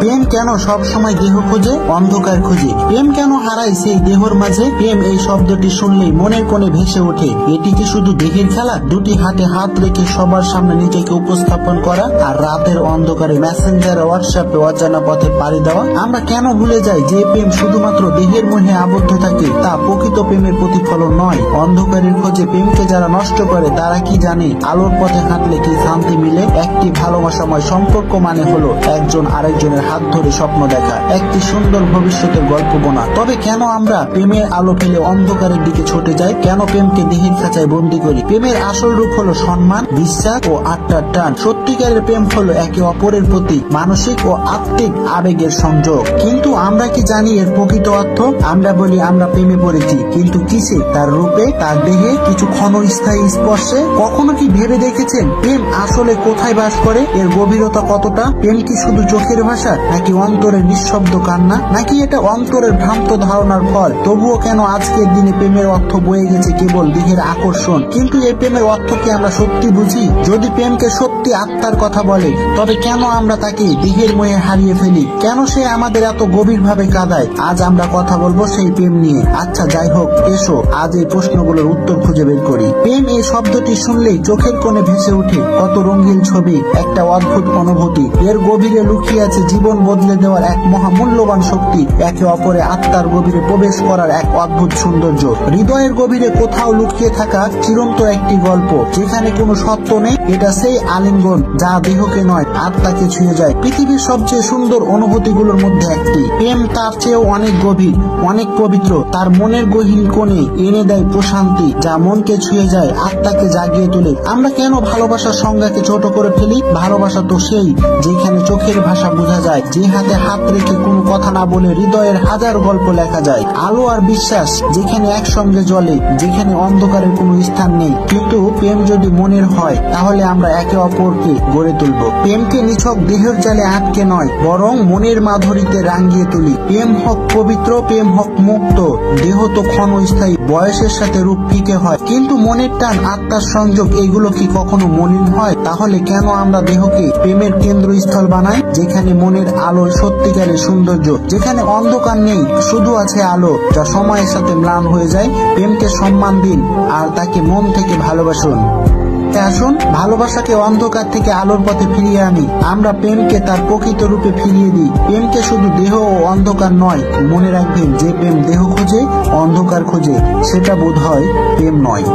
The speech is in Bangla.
প্রেম কেন সব সময় দেহ খোঁজে, অন্ধকার খোঁজে? প্রেম কেন হারায় সেই দেহর মাঝে? প্রেম এই শব্দটি শুনলেই মনের কোণে ভেসে ওঠে। এটি কি শুধু দেহের খেলা? দুটি হাতে হাত রেখে সবার সামনে নিজেকে উপস্থাপন করা আর রাতের অন্ধকারে মেসেঞ্জারে হোয়াটসঅ্যাপে অজানা পথে পাড়ি দেওয়া? আমরা কেন ভুলে যাই যে প্রেম শুধুমাত্র দেহের মোহে আবদ্ধ থাকে, তা প্রকৃত প্রেমের প্রতিফলন নয়। অন্ধকারের খোঁজে প্রেমকে যারা নষ্ট করে তারা কি জানে আলোর পথে হাঁটলে কি শান্তি মিলে? একটি ভালোবাসাময় সম্পর্ক মানে হলো একজন আরেকজনের হাত ধরে স্বপ্ন দেখা, একটি সুন্দর ভবিষ্যতের গল্প বোনা। তবে কেন আমরা প্রেমের আলো ফেলে অন্ধকারের দিকে ছুটে যাই? কেন প্রেমকে দেহের খাঁচায় বন্দী করি? প্রেমের আসল রূপ হলো সম্মান, বিশ্বাস ও আত্মার টান। সত্যিকারের প্রেম হলো একে অপরের প্রতি মানসিক ও আত্মিক আবেগের সংযোগ। কিন্তু আমরা কি জানি এর প্রকৃত অর্থ? আমরা বলি আমরা প্রেমে পড়েছি, কিন্তু কিসে? তার রূপে, তার দেহে, কিছু ক্ষণস্থায়ী স্পর্শে? কখনো কি ভেবে দেখেছেন প্রেম আসলে কোথায় বাস করে? এর গভীরতা কতটা? প্রেম কি শুধু চোখের ভাষা, নাকি অন্তরের নিঃশব্দ কান্না, নাকি এটা অন্তরের ভ্রান্ত ধারণার ফল? তবুও কেন আজকের দিনে প্রেমের অর্থ বয়ে গেছে কেবল দেহের আকর্ষণ, কিন্তু এই প্রেমের অর্থ কি আমরা সত্যি বুঝি? যদি প্রেমকে সত্যি আত্মার কথা বলে, তবে কেন আমরা তাকে দেহের মোহে হারিয়ে ফেলি? কেন সে আমাদের এত গভীর ভাবে কাঁদায়? আজ আমরা কথা বলবো সেই প্রেম নিয়ে। আচ্ছা যাই হোক, এসো আজ এই প্রশ্নগুলোর উত্তর খুঁজে বের করি। প্রেম এই শব্দটি শুনলেই চোখের কোণে ভেসে ওঠে কত রঙিন ছবি, একটা অদ্ভুত অনুভূতি। এর গভীরে লুকিয়ে আছে জীবন বদলে দেওয়ার এক মহামূল্যবান শক্তি, একে অপরে আত্মার গভীরে প্রবেশ করার এক অদ্ভুত সৌন্দর্য। হৃদয়ের গভীরে কোথাও লুকিয়ে থাকা চিরন্তন একটি গল্প, যেখানে কোনো সত্য নেই। এটা সেই আলিঙ্গন যা দেহকে নয় আত্মাকে ছুঁয়ে যায়। পৃথিবীর সবচেয়ে সুন্দর অনুভূতিগুলোর মধ্যে একটি। প্রেম তার চেয়েও অনেক গভীর, অনেক পবিত্র। তার মনের গহীন কোণে এনে দেয় প্রশান্তি, যা মনকে ছুঁয়ে যায়, আত্মাকে জাগিয়ে তোলে। আমরা কেন ভালোবাসার সংজ্ঞাকে ছোট করে ফেলি? ভালোবাসা তো সেই যেখানে চোখের ভাষা বোঝা যায়, যে হাতে হাত রেখে কোনো কথা না বলে হৃদয়ের হাজার গল্প লেখা যায়। আলো আর বিশ্বাস যেখানে একসঙ্গে জ্বলে, যেখানে অন্ধকারের কোনো স্থান নেই। কিন্তু প্রেম যদি মনের হয়, তাহলে আমরা একে অপরকে গড়ে তুলব। প্রেমকে নিছক দেহের জালে আটকে নয়, বরং মনের মাধুরীতে রাঙিয়ে তুলি। প্রেম হোক পবিত্র, প্রেম হোক মুক্ত। দেহ তো ক্ষণস্থায়ী, বয়সের সাথে রূপ ফিকে হয়, কিন্তু মনের টান, আত্মার সংযোগ, এগুলো কি কখনো মলিন হয়? তাহলে কেন আমরা দেহকে প্রেমের কেন্দ্রস্থল বানাই, যেখানে মনের আলো সত্যিকারের সৌন্দর্য, যেখানে অন্ধকার নেই, শুধু আছে আলো যা সময়ের সাথে ম্লান হয়ে যায়? প্রেমকে সম্মান দিন আর তাকে মন থেকে ভালোবাসুন। আসুন ভালোবাসাকে অন্ধকার থেকে আলোর পথে ফিরিয়ে আনি। আমরা প্রেমকে তার প্রকৃত রূপে ফিরিয়ে দিই। প্রেমকে শুধু দেহ ও অন্ধকার নয়। মনে রাখবেন, যে প্রেম দেহ খোঁজে, অন্ধকার খোঁজে, সেটা বোধ হয় প্রেম নয়।